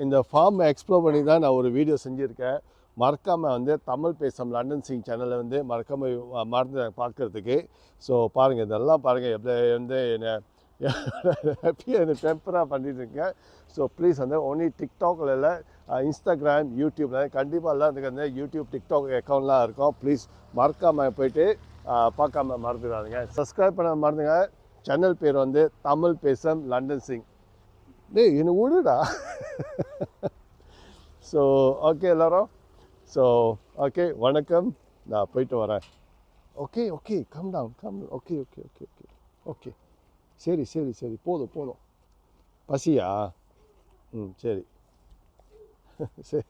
இந்த ஃபார்மை எக்ஸ்ப்ளோர் பண்ணி தான் நான் ஒரு வீடியோ செஞ்சுருக்கேன். மறக்காமல் வந்து தமிழ் பேசும் லண்டன் சிங் சேனலை வந்து மறக்காமல் மறந்து பார்க்குறதுக்கு. ஸோ பாருங்கள், இதெல்லாம் பாருங்கள் எப்படி வந்து என்னை ஹாப்பியாக என்னை டெம்பராக பண்ணிட்டுருக்கேன். ஸோ ப்ளீஸ் வந்து ஒன்லி டிக்டாக்ல இல்லை, இன்ஸ்டாகிராம், யூடியூப்பில் கண்டிப்பாக எல்லாம் எனக்கு வந்து யூடியூப், டிக்டாக் அக்கௌண்ட்லாம் இருக்கும். ப்ளீஸ் மறக்காமல் போய்ட்டு பார்க்காம மறந்துடாதீங்க. சப்ஸ்கிரைப் பண்ண மறந்துங்க. சேனல் பேர் வந்து தமிழ் பேசும் லண்டன் சிங். டேய் என்ன விடுடா. ஸோ ஓகே எல்லாரும். ஸோ ஓகே, வணக்கம், நான் போயிட்டு வரேன். Okay okay, calm down, calm. Okay okay okay okay okay, சரி சரி சரி, போதும் போதும். பசியா? ம், சரி சரி.